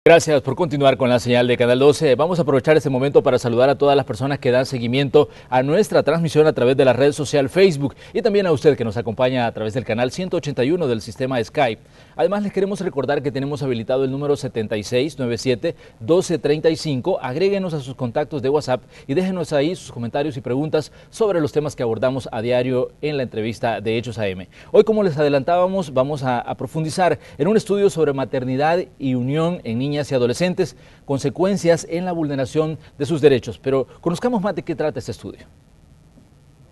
Gracias por continuar con la señal de Canal 12. Vamos a aprovechar este momento para saludar a todas las personas que dan seguimiento a nuestra transmisión a través de la red social Facebook y también a usted que nos acompaña a través del canal 181 del sistema Skype. Además, les queremos recordar que tenemos habilitado el número 7697-1235. Agréguenos a sus contactos de WhatsApp y déjenos ahí sus comentarios y preguntas sobre los temas que abordamos a diario en la entrevista de Hechos AM. Hoy, como les adelantábamos, vamos a profundizar en un estudio sobre maternidad y unión en niñas y adolescentes, consecuencias en la vulneración de sus derechos. Pero conozcamos más de qué trata este estudio.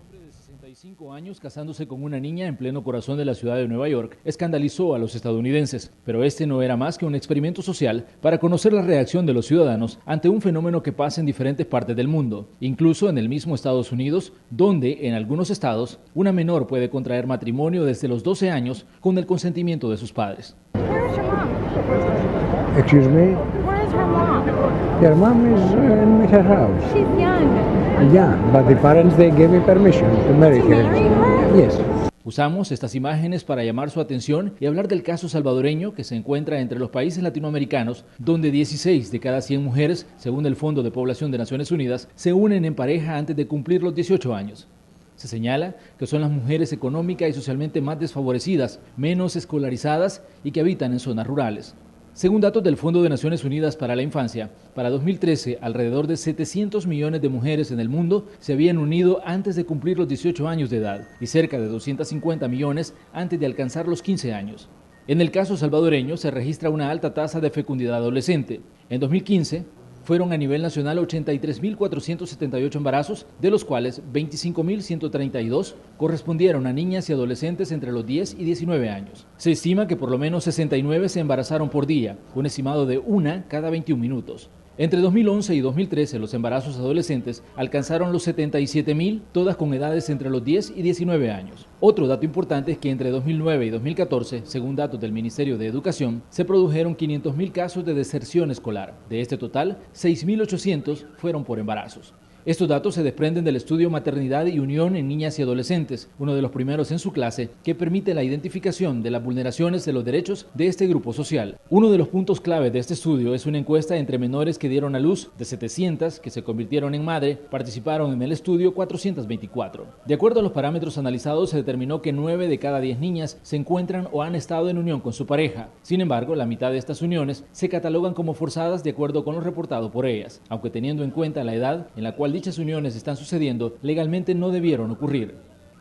Un hombre de 65 años casándose con una niña en pleno corazón de la ciudad de Nueva York escandalizó a los estadounidenses, pero este no era más que un experimento social para conocer la reacción de los ciudadanos ante un fenómeno que pasa en diferentes partes del mundo, incluso en el mismo Estados Unidos, donde en algunos estados una menor puede contraer matrimonio desde los 12 años con el consentimiento de sus padres. Excuse me? Where is her mom? Your mom is in her house. She's young. Yeah, but the parents, they gave me permission to marry To her. marry her? Yes. Usamos estas imágenes para llamar su atención y hablar del caso salvadoreño que se encuentra entre los países latinoamericanos, donde 16 de cada 100 mujeres, según el Fondo de Población de Naciones Unidas, se unen en pareja antes de cumplir los 18 años. Se señala que son las mujeres económica y socialmente más desfavorecidas, menos escolarizadas y que habitan en zonas rurales. Según datos del Fondo de Naciones Unidas para la Infancia, para 2013, alrededor de 700 millones de mujeres en el mundo se habían unido antes de cumplir los 18 años de edad y cerca de 250 millones antes de alcanzar los 15 años. En el caso salvadoreño se registra una alta tasa de fecundidad adolescente. En 2015, fueron a nivel nacional 83.478 embarazos, de los cuales 25.132 correspondieron a niñas y adolescentes entre los 10 y 19 años. Se estima que por lo menos 69 se embarazaron por día, un estimado de una cada 21 minutos. Entre 2011 y 2013, los embarazos adolescentes alcanzaron los 77.000, todas con edades entre los 10 y 19 años. Otro dato importante es que entre 2009 y 2014, según datos del Ministerio de Educación, se produjeron 500.000 casos de deserción escolar. De este total, 6.800 fueron por embarazos. Estos datos se desprenden del estudio Maternidad y Unión en Niñas y Adolescentes, uno de los primeros en su clase, que permite la identificación de las vulneraciones de los derechos de este grupo social. Uno de los puntos clave de este estudio es una encuesta entre menores que dieron a luz. De 700 que se convirtieron en madre, participaron en el estudio 424. De acuerdo a los parámetros analizados, se determinó que 9 de cada 10 niñas se encuentran o han estado en unión con su pareja. Sin embargo, la mitad de estas uniones se catalogan como forzadas de acuerdo con lo reportado por ellas, aunque teniendo en cuenta la edad en la cual dichas uniones están sucediendo, legalmente no debieron ocurrir.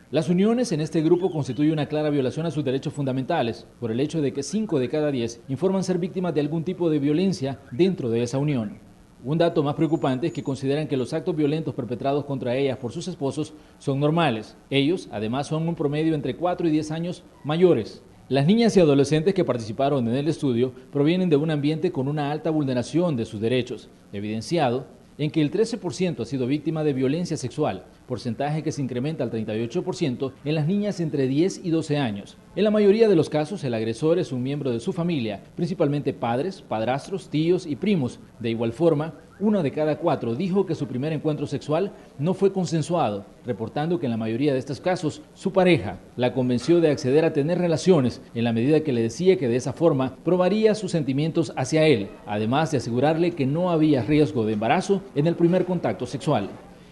Las uniones en este grupo constituyen una clara violación a sus derechos fundamentales, por el hecho de que 5 de cada 10 informan ser víctimas de algún tipo de violencia dentro de esa unión. Un dato más preocupante es que consideran que los actos violentos perpetrados contra ellas por sus esposos son normales. Ellos, además, son un promedio entre 4 y 10 años mayores. Las niñas y adolescentes que participaron en el estudio provienen de un ambiente con una alta vulneración de sus derechos, evidenciado en que el 13% ha sido víctima de violencia sexual, porcentaje que se incrementa al 38% en las niñas entre 10 y 12 años. En la mayoría de los casos, el agresor es un miembro de su familia, principalmente padres, padrastros, tíos y primos. De igual forma, 1 de cada 4 dijo que su primer encuentro sexual no fue consensuado, reportando que en la mayoría de estos casos, su pareja la convenció de acceder a tener relaciones en la medida que le decía que de esa forma probaría sus sentimientos hacia él, además de asegurarle que no había riesgo de embarazo en el primer contacto sexual.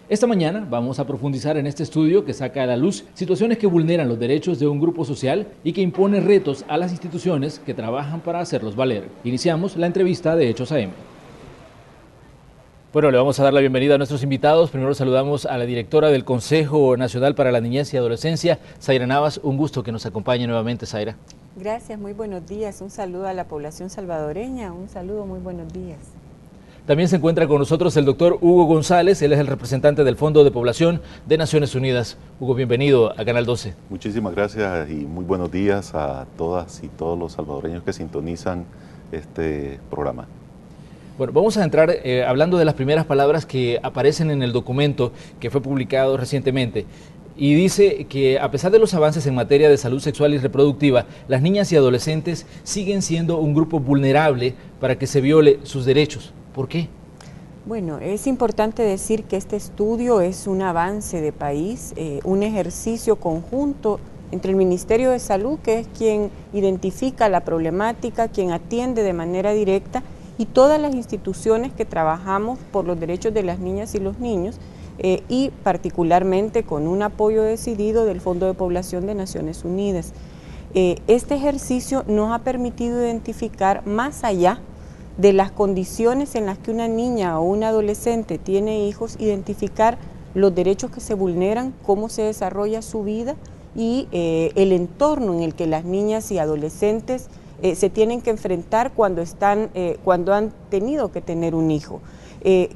Esta mañana vamos a profundizar en este estudio que saca a la luz situaciones que vulneran los derechos de un grupo social y que impone retos a las instituciones que trabajan para hacerlos valer. Iniciamos la entrevista de Hechos AM. Bueno, le vamos a dar la bienvenida a nuestros invitados. Primero saludamos a la directora del Consejo Nacional para la Niñez y Adolescencia, Zaira Navas. Un gusto que nos acompañe nuevamente, Zaira. Gracias, muy buenos días. Un saludo a la población salvadoreña. Un saludo, muy buenos días. También se encuentra con nosotros el doctor Hugo González. Él es el representante del Fondo de Población de Naciones Unidas. Hugo, bienvenido a Canal 12. Muchísimas gracias y muy buenos días a todas y todos los salvadoreños que sintonizan este programa. Bueno, vamos a entrar hablando de las primeras palabras que aparecen en el documento que fue publicado recientemente. Y dice que a pesar de los avances en materia de salud sexual y reproductiva, las niñas y adolescentes siguen siendo un grupo vulnerable para que se viole sus derechos. ¿Por qué? Bueno, es importante decir que este estudio es un avance de país, un ejercicio conjunto entre el Ministerio de Salud, que es quien identifica la problemática, quien atiende de manera directa, y todas las instituciones que trabajamos por los derechos de las niñas y los niños, y particularmente con un apoyo decidido del Fondo de Población de Naciones Unidas. Este ejercicio nos ha permitido identificar, más allá de las condiciones en las que una niña o un adolescente tiene hijos, identificar los derechos que se vulneran, cómo se desarrolla su vida y el entorno en el que las niñas y adolescentes se tienen que enfrentar cuando han tenido que tener un hijo.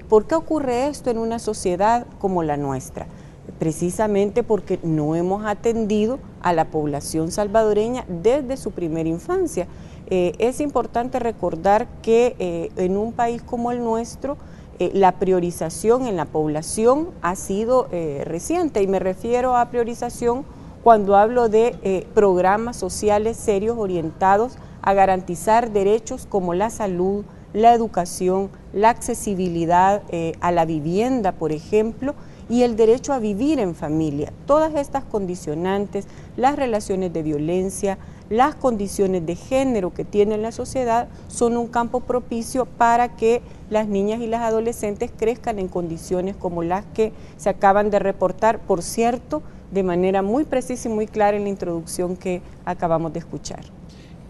¿Por qué ocurre esto en una sociedad como la nuestra? Precisamente porque no hemos atendido a la población salvadoreña desde su primera infancia. Es importante recordar que en un país como el nuestro, la priorización en la población ha sido reciente, y me refiero a priorización cuando hablo de programas sociales serios orientados a garantizar derechos como la salud, la educación, la accesibilidad a la vivienda, por ejemplo, y el derecho a vivir en familia. Todas estas condicionantes, las relaciones de violencia, las condiciones de género que tiene la sociedad, son un campo propicio para que las niñas y las adolescentes crezcan en condiciones como las que se acaban de reportar, por cierto, de manera muy precisa y muy clara en la introducción que acabamos de escuchar.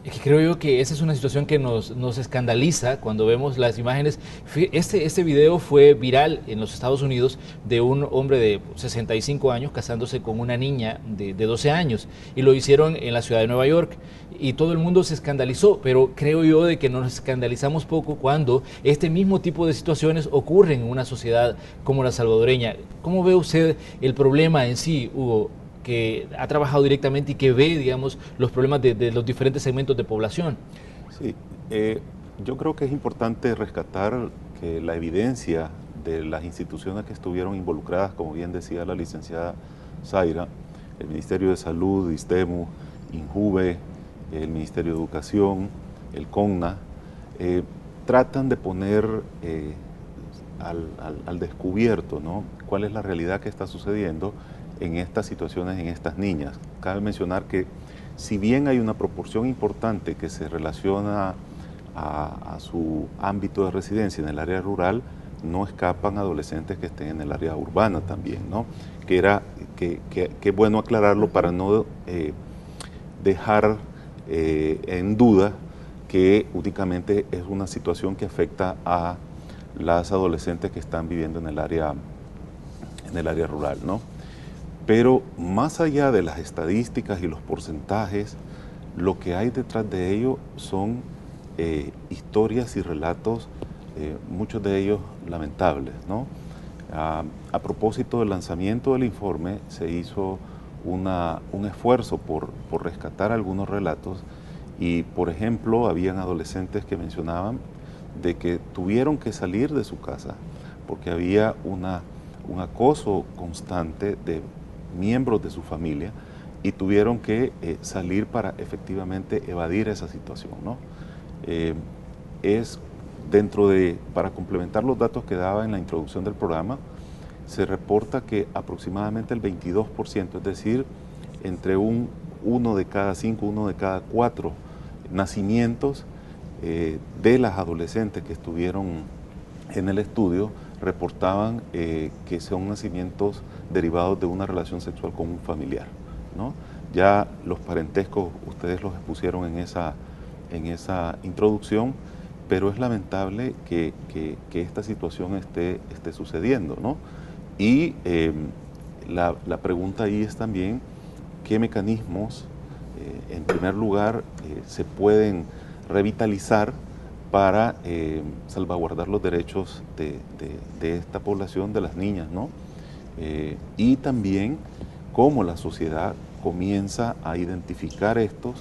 Es que creo yo que esa es una situación que nos escandaliza cuando vemos las imágenes. Este video fue viral en los Estados Unidos, de un hombre de 65 años casándose con una niña de 12 años, y lo hicieron en la ciudad de Nueva York, y todo el mundo se escandalizó, pero creo yo de que nos escandalizamos poco cuando este mismo tipo de situaciones ocurren en una sociedad como la salvadoreña. ¿Cómo ve usted el problema en sí, Hugo, que ha trabajado directamente y que ve, digamos, los problemas de los diferentes segmentos de población? Sí, yo creo que es importante rescatar que la evidencia de las instituciones que estuvieron involucradas, como bien decía la licenciada Zaira, el Ministerio de Salud, ISTEMU, INJUVE, el Ministerio de Educación, el CONNA, tratan de poner al descubierto, ¿no?, cuál es la realidad que está sucediendo en estas situaciones, en estas niñas. Cabe mencionar que si bien hay una proporción importante que se relaciona a su ámbito de residencia en el área rural, no escapan adolescentes que estén en el área urbana también, ¿no? Que bueno aclararlo para no dejar en duda que únicamente es una situación que afecta a las adolescentes que están viviendo en el área rural, ¿no? Pero más allá de las estadísticas y los porcentajes, lo que hay detrás de ello son historias y relatos, muchos de ellos lamentables, ¿no? A propósito del lanzamiento del informe, se hizo un esfuerzo por rescatar algunos relatos, y, por ejemplo, habían adolescentes que mencionaban de que tuvieron que salir de su casa porque había un acoso constante de miembros de su familia, y tuvieron que salir para efectivamente evadir esa situación, ¿no? Para complementar los datos que daba en la introducción del programa, se reporta que aproximadamente el 22%, es decir, entre uno de cada 5, uno de cada 4 nacimientos de las adolescentes que estuvieron en el estudio, reportaban que son nacimientos derivados de una relación sexual con un familiar, ¿no? Ya los parentescos ustedes los expusieron en esa introducción, pero es lamentable que esta situación esté sucediendo, ¿no? Y la pregunta ahí es también qué mecanismos, en primer lugar, se pueden revitalizar para salvaguardar los derechos de esta población, de las niñas, ¿no? Y también cómo la sociedad comienza a identificar estos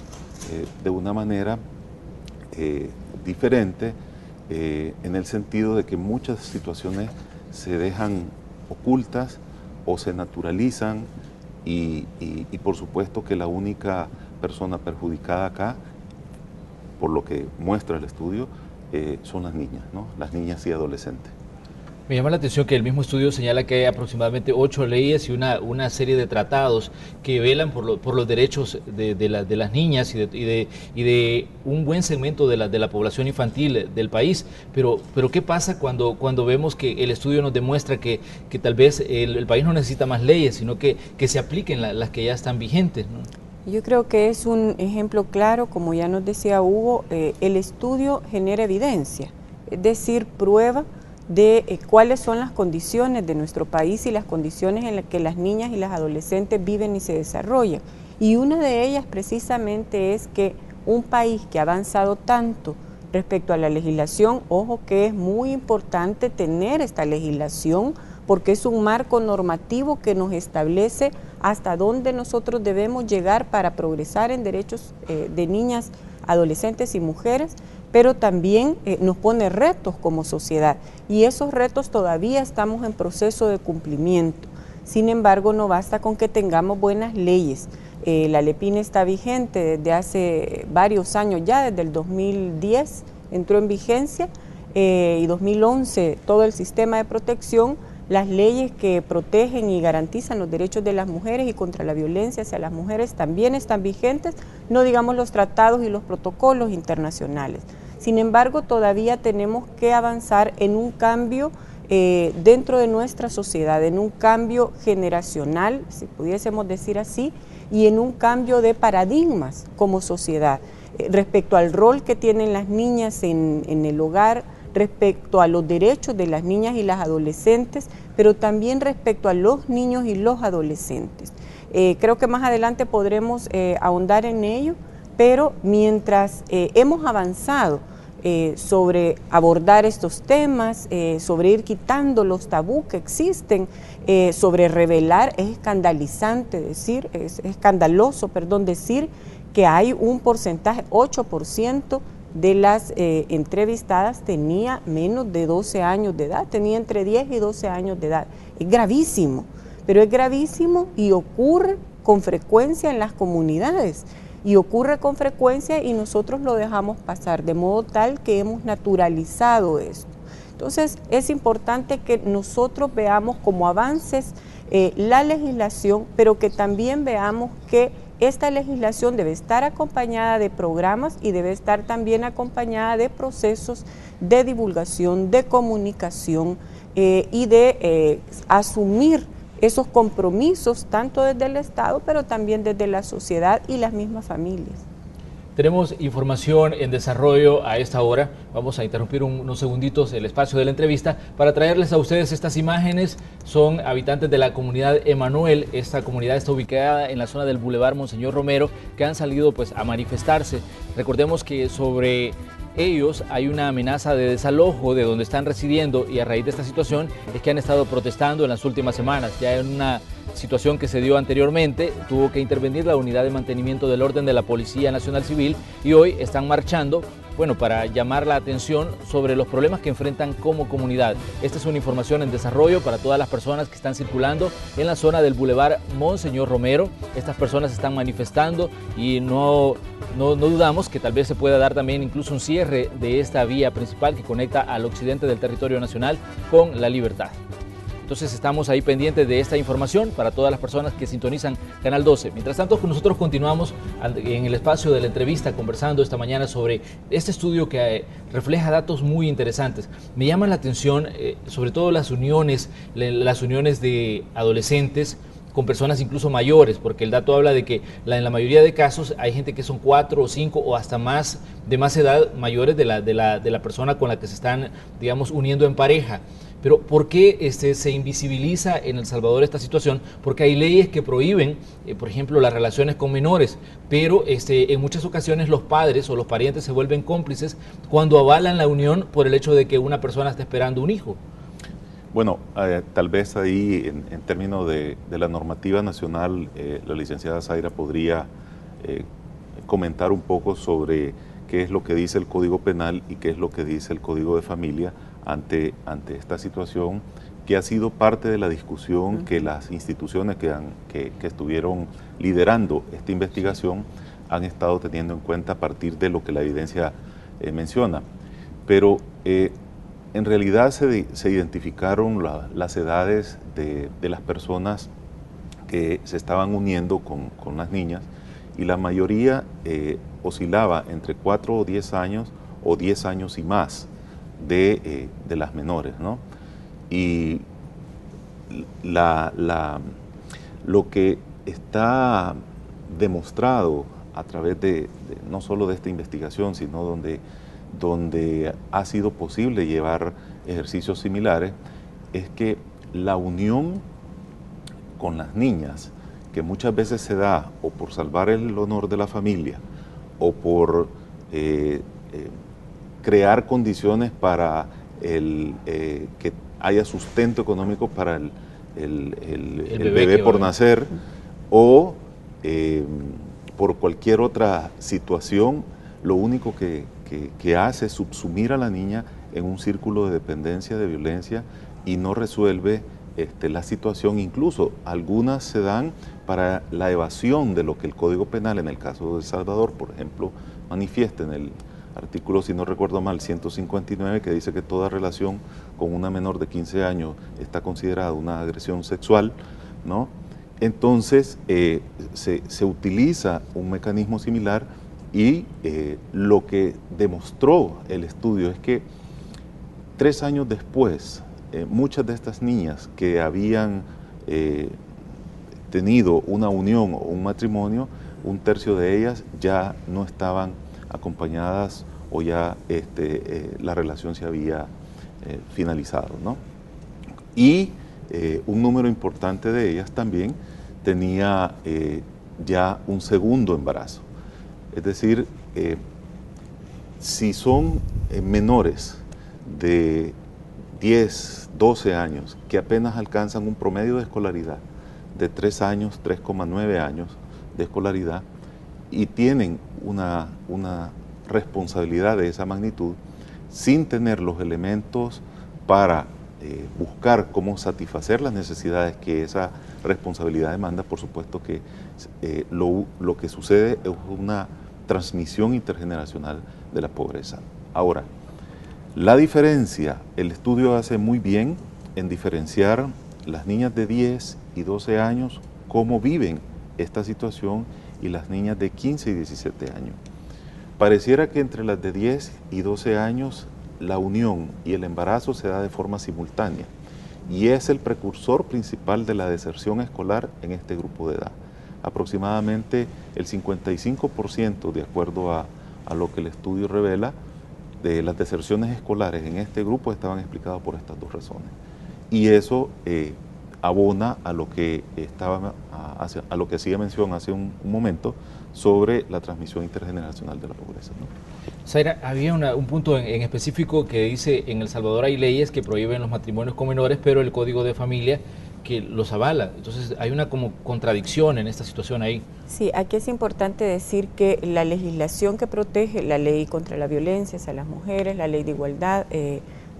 de una manera diferente, en el sentido de que muchas situaciones se dejan ocultas o se naturalizan, y por supuesto que la única persona perjudicada acá, por lo que muestra el estudio, son las niñas, ¿no? Las niñas y adolescentes. Me llama la atención que el mismo estudio señala que hay aproximadamente 8 leyes y una serie de tratados que velan por los derechos de las niñas y de un buen segmento de la población infantil del país. Pero ¿qué pasa cuando vemos que el estudio nos demuestra que tal vez el país no necesita más leyes, sino que se apliquen las que ya están vigentes, ¿no? Yo creo que es un ejemplo claro, como ya nos decía Hugo, el estudio genera evidencia, es decir, prueba de cuáles son las condiciones de nuestro país y las condiciones en las que las niñas y las adolescentes viven y se desarrollan. Y una de ellas precisamente es que un país que ha avanzado tanto respecto a la legislación, ojo que es muy importante tener esta legislación porque es un marco normativo que nos establece hasta dónde nosotros debemos llegar para progresar en derechos de niñas, adolescentes y mujeres, pero también nos pone retos como sociedad y esos retos todavía estamos en proceso de cumplimiento. Sin embargo, no basta con que tengamos buenas leyes. La LEPIN está vigente desde hace varios años, ya desde el 2010 entró en vigencia y 2011 todo el sistema de protección. Las leyes que protegen y garantizan los derechos de las mujeres y contra la violencia hacia las mujeres también están vigentes, no digamos los tratados y los protocolos internacionales. Sin embargo, todavía tenemos que avanzar en un cambio dentro de nuestra sociedad, en un cambio generacional, si pudiésemos decir así, y en un cambio de paradigmas como sociedad, respecto al rol que tienen las niñas en el hogar, respecto a los derechos de las niñas y las adolescentes, pero también respecto a los niños y los adolescentes. Creo que más adelante podremos ahondar en ello, pero mientras hemos avanzado sobre abordar estos temas, sobre ir quitando los tabú que existen, sobre revelar, es escandaloso decir que hay un porcentaje, 8% de las entrevistadas tenía menos de 12 años de edad, tenía entre 10 y 12 años de edad. Es gravísimo, pero es gravísimo y ocurre con frecuencia en las comunidades y ocurre con frecuencia y nosotros lo dejamos pasar, de modo tal que hemos naturalizado esto. Entonces es importante que nosotros veamos como avances la legislación, pero que también veamos que esta legislación debe estar acompañada de programas y debe estar también acompañada de procesos de divulgación, de comunicación y de asumir esos compromisos tanto desde el Estado, pero también desde la sociedad y las mismas familias. Tenemos información en desarrollo a esta hora. Vamos a interrumpir unos segunditos el espacio de la entrevista para traerles a ustedes estas imágenes. Son habitantes de la comunidad Emanuel. Esta comunidad está ubicada en la zona del Boulevard Monseñor Romero, que han salido pues a manifestarse. Recordemos que sobre ellos hay una amenaza de desalojo de donde están residiendo y a raíz de esta situación es que han estado protestando en las últimas semanas. Ya en una situación que se dio anteriormente, tuvo que intervenir la Unidad de Mantenimiento del Orden de la Policía Nacional Civil y hoy están marchando, bueno, para llamar la atención sobre los problemas que enfrentan como comunidad. Esta es una información en desarrollo para todas las personas que están circulando en la zona del Boulevard Monseñor Romero. Estas personas están manifestando y no dudamos que tal vez se pueda dar también incluso un cierre de esta vía principal que conecta al occidente del territorio nacional con La Libertad. Entonces estamos ahí pendientes de esta información para todas las personas que sintonizan Canal 12. Mientras tanto, nosotros continuamos en el espacio de la entrevista conversando esta mañana sobre este estudio que refleja datos muy interesantes. Me llama la atención sobre todo las uniones de adolescentes con personas incluso mayores, porque el dato habla de que en la mayoría de casos hay gente que son 4 o 5 o hasta más de más edad mayores de la persona con la que se están, digamos, uniendo en pareja. Pero ¿por qué se invisibiliza en El Salvador esta situación? Porque hay leyes que prohíben, por ejemplo, las relaciones con menores, pero en muchas ocasiones los padres o los parientes se vuelven cómplices cuando avalan la unión por el hecho de que una persona está esperando un hijo. Bueno, tal vez ahí en términos de la normativa nacional, la licenciada Zaira podría comentar un poco sobre qué es lo que dice el Código Penal y qué es lo que dice el Código de Familia ante esta situación que ha sido parte de la discusión que las instituciones que estuvieron liderando esta investigación han estado teniendo en cuenta a partir de lo que la evidencia menciona. Pero en realidad se identificaron las edades de las personas que se estaban uniendo con las niñas, y la mayoría oscilaba entre 4 o 10 años o 10 años y más de las menores, ¿no? Y lo que está demostrado a través no solo de esta investigación, sino donde ha sido posible llevar ejercicios similares, es que la unión con las niñas, que muchas veces se da o por salvar el honor de la familia o por crear condiciones para que haya sustento económico para el bebé por nacer, o por cualquier otra situación, lo único que hace es subsumir a la niña en un círculo de dependencia, de violencia, y no resuelve la situación. Incluso algunas se dan para la evasión de lo que el Código Penal, en el caso de El Salvador, por ejemplo, manifiesta en el artículo, si no recuerdo mal, 159, que dice que toda relación con una menor de 15 años está considerada una agresión sexual, ¿no? Entonces, se utiliza un mecanismo similar, y lo que demostró el estudio es que 3 años después, muchas de estas niñas que habían tenido una unión o un matrimonio, un tercio de ellas ya no estaban acompañadas, o ya la relación se había finalizado, ¿no? Y un número importante de ellas también tenía ya un segundo embarazo. Es decir, si son menores de 10, 12 años, que apenas alcanzan un promedio de escolaridad de 3 años, 3,9 años de escolaridad, y tienen una responsabilidad de esa magnitud, sin tener los elementos para buscar cómo satisfacer las necesidades que esa responsabilidad demanda, por supuesto que lo que sucede es una transmisión intergeneracional de la pobreza. Ahora, la diferencia, el estudio hace muy bien en diferenciar las niñas de 10 y 12 años, cómo viven esta situación, y las niñas de 15 y 17 años. Pareciera que entre las de 10 y 12 años la unión y el embarazo se da de forma simultánea, y es el precursor principal de la deserción escolar en este grupo de edad. Aproximadamente el 55%, de acuerdo a lo que el estudio revela, de las deserciones escolares en este grupo estaban explicadas por estas dos razones. Y eso abona a lo que a lo que hacía mención hace un momento sobre la transmisión intergeneracional de la pobreza, ¿no? Zaira, había un punto en específico que dice: en El Salvador hay leyes que prohíben los matrimonios con menores, pero el Código de Familia que los avala. Entonces hay una como contradicción en esta situación ahí. Sí, aquí es importante decir que la legislación que protege, la ley contra la violencia hacia las mujeres, la ley de igualdad,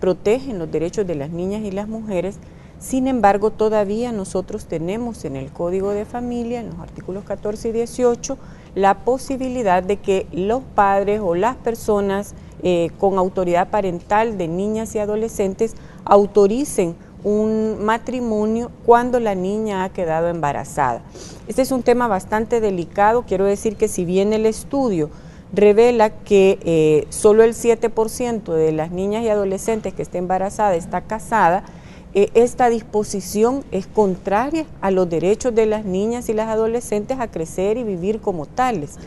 protegen los derechos de las niñas y las mujeres. Sin embargo, todavía nosotros tenemos en el Código de Familia, en los artículos 14 y 18, la posibilidad de que los padres o las personas con autoridad parental de niñas y adolescentes autoricen un matrimonio cuando la niña ha quedado embarazada. Este es un tema bastante delicado. Quiero decir que si bien el estudio revela que solo el 7% de las niñas y adolescentes que está embarazada está casada, esta disposición es contraria a los derechos de las niñas y las adolescentes a crecer y vivir como tales,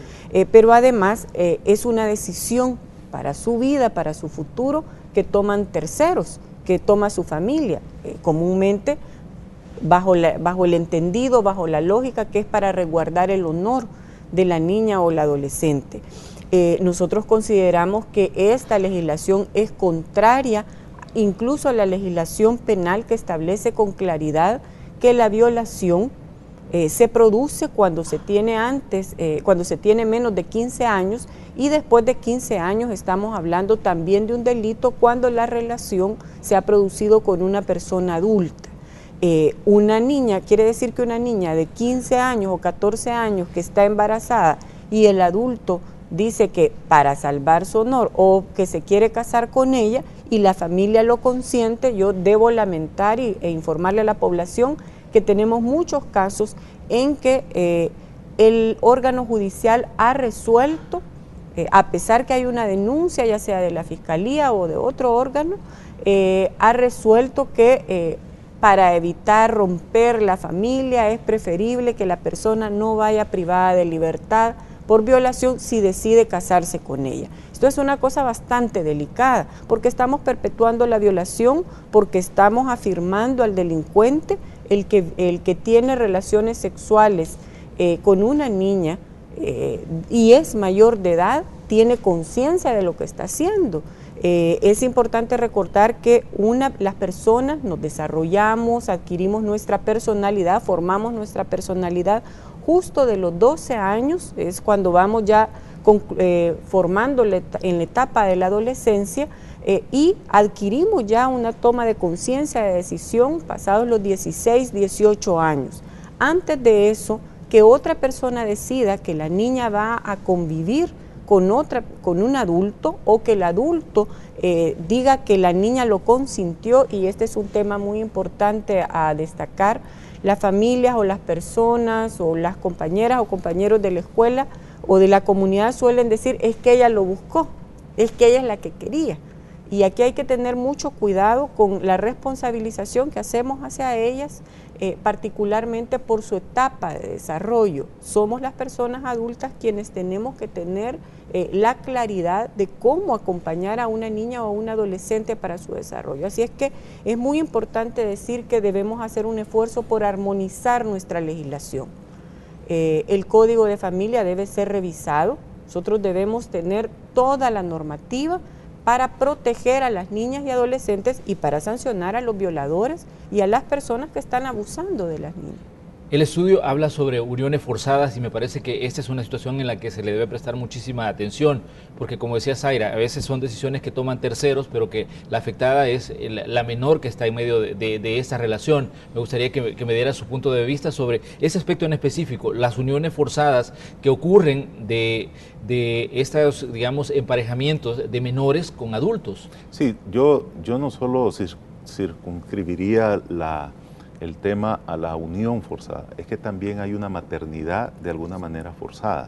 pero además es una decisión para su vida, para su futuro, que toman terceros, que toma su familia, comúnmente bajo el entendido, bajo la lógica que es para resguardar el honor de la niña o la adolescente. Nosotros consideramos que esta legislación es contraria incluso a la legislación penal, que establece con claridad que la violación se produce cuando se tiene cuando se tiene menos de 15 años, y después de 15 años estamos hablando también de un delito cuando la relación se ha producido con una persona adulta. Una niña, quiere decir que una niña de 15 años o 14 años que está embarazada y el adulto dice que para salvar su honor o que se quiere casar con ella, y la familia lo consiente, yo debo lamentar e informarle a la población que tenemos muchos casos en que el órgano judicial ha resuelto, a pesar que hay una denuncia, ya sea de la Fiscalía o de otro órgano, ha resuelto que para evitar romper la familia es preferible que la persona no vaya privada de libertad por violación si decide casarse con ella. Esto es una cosa bastante delicada, porque estamos perpetuando la violación, porque estamos afirmando al delincuente, el que tiene relaciones sexuales con una niña y es mayor de edad, tiene conciencia de lo que está haciendo. Es importante recordar que las personas nos desarrollamos, adquirimos nuestra personalidad, formamos nuestra personalidad justo de los 12 años, es cuando vamos ya formando en la etapa de la adolescencia y adquirimos ya una toma de conciencia, de decisión, pasados los 16, 18 años. Antes de eso, que otra persona decida que la niña va a convivir con un adulto, o que el adulto diga que la niña lo consintió, y este es un tema muy importante a destacar. Las familias o las personas o las compañeras o compañeros de la escuela o de la comunidad suelen decir: es que ella lo buscó, es que ella es la que quería. Y aquí hay que tener mucho cuidado con la responsabilización que hacemos hacia ellas, particularmente por su etapa de desarrollo. Somos las personas adultas quienes tenemos que tener la claridad de cómo acompañar a una niña o a un adolescente para su desarrollo. Así es que es muy importante decir que debemos hacer un esfuerzo por armonizar nuestra legislación. El Código de Familia debe ser revisado. Nosotros debemos tener toda la normativa para proteger a las niñas y adolescentes y para sancionar a los violadores y a las personas que están abusando de las niñas. El estudio habla sobre uniones forzadas y me parece que esta es una situación en la que se le debe prestar muchísima atención, porque como decía Zaira, a veces son decisiones que toman terceros, pero que la afectada es la menor que está en medio de esta relación. Me gustaría que me diera su punto de vista sobre ese aspecto en específico, las uniones forzadas que ocurren de estos, digamos, emparejamientos de menores con adultos. Sí, yo no solo circunscribiría el tema a la unión forzada, es que también hay una maternidad de alguna manera forzada.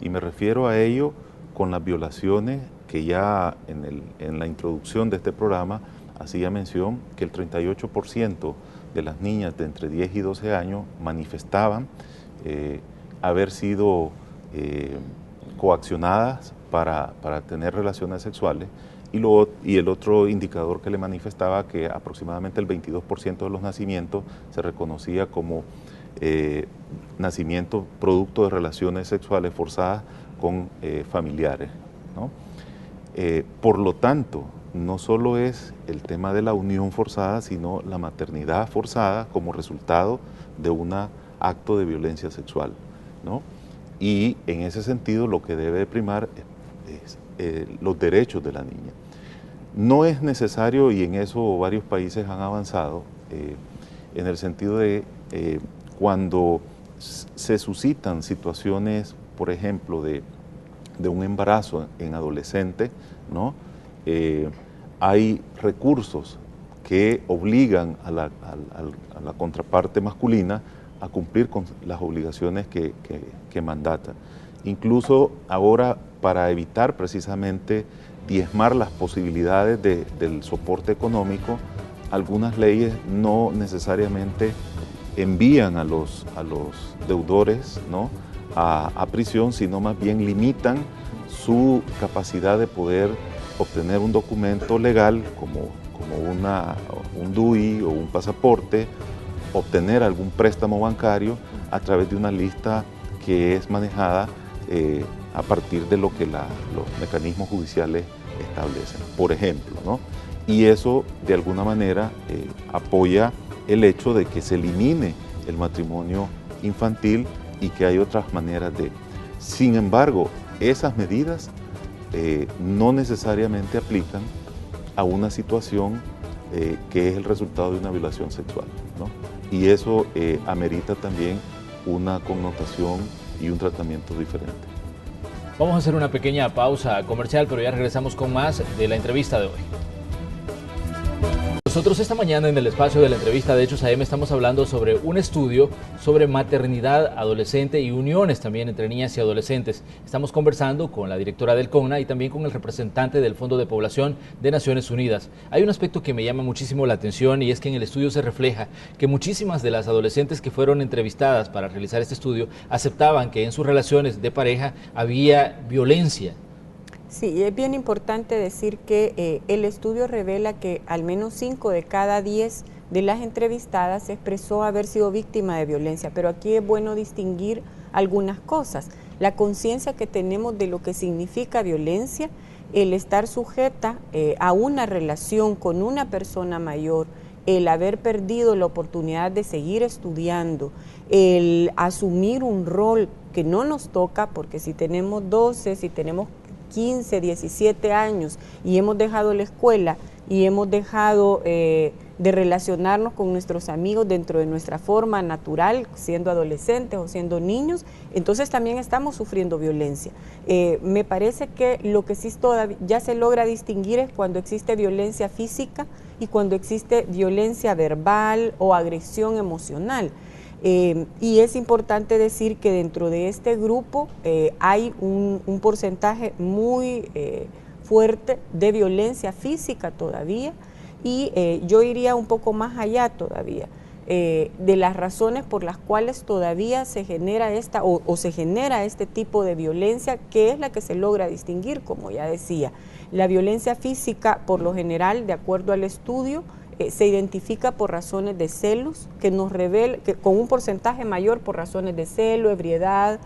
Y me refiero a ello con las violaciones que ya en la introducción de este programa hacía mención que el 38% de las niñas de entre 10 y 12 años manifestaban haber sido coaccionadas para tener relaciones sexuales. Y el otro indicador que le manifestaba que aproximadamente el 22% de los nacimientos se reconocía como nacimiento producto de relaciones sexuales forzadas con familiares, ¿no? Por lo tanto, no solo es el tema de la unión forzada, sino la maternidad forzada como resultado de un acto de violencia sexual, ¿no? Y en ese sentido lo que debe primar es los derechos de la niña. No es necesario, y en eso varios países han avanzado, en el sentido de cuando se suscitan situaciones, por ejemplo, de un embarazo en adolescente, ¿no? Hay recursos que obligan a la contraparte masculina a cumplir con las obligaciones que mandata. Incluso ahora, para evitar precisamente diezmar las posibilidades del soporte económico, algunas leyes no necesariamente envían a los deudores, ¿no?, a prisión, sino más bien limitan su capacidad de poder obtener un documento legal como un DUI o un pasaporte, obtener algún préstamo bancario a través de una lista que es manejada a partir de lo que los mecanismos judiciales establecen, por ejemplo, ¿no? Y eso de alguna manera apoya el hecho de que se elimine el matrimonio infantil y que hay otras maneras de. Sin embargo, esas medidas no necesariamente aplican a una situación que es el resultado de una violación sexual, ¿no? Y eso amerita también una connotación y un tratamiento diferente. Vamos a hacer una pequeña pausa comercial, pero ya regresamos con más de la entrevista de hoy. Nosotros esta mañana en el espacio de la entrevista de Hechos AM estamos hablando sobre un estudio sobre maternidad adolescente y uniones también entre niñas y adolescentes. Estamos conversando con la directora del CONNA y también con el representante del Fondo de Población de Naciones Unidas. Hay un aspecto que me llama muchísimo la atención y es que en el estudio se refleja que muchísimas de las adolescentes que fueron entrevistadas para realizar este estudio aceptaban que en sus relaciones de pareja había violencia. Sí, es bien importante decir que el estudio revela que al menos 5 de cada 10 de las entrevistadas expresó haber sido víctima de violencia, pero aquí es bueno distinguir algunas cosas. La conciencia que tenemos de lo que significa violencia, el estar sujeta a una relación con una persona mayor, el haber perdido la oportunidad de seguir estudiando, el asumir un rol que no nos toca, porque si tenemos 12, si tenemos 15, 17 años y hemos dejado la escuela y hemos dejado de relacionarnos con nuestros amigos dentro de nuestra forma natural, siendo adolescentes o siendo niños, entonces también estamos sufriendo violencia. Me parece que lo que sí todavía ya se logra distinguir es cuando existe violencia física y cuando existe violencia verbal o agresión emocional. Y es importante decir que dentro de este grupo hay un porcentaje muy fuerte de violencia física todavía y yo iría un poco más allá todavía de las razones por las cuales todavía se genera se genera este tipo de violencia, que es la que se logra distinguir, como ya decía. La violencia física, por lo general, de acuerdo al estudio, se identifica por razones de celos, que nos revela, que con un porcentaje mayor por razones de celo, ebriedad,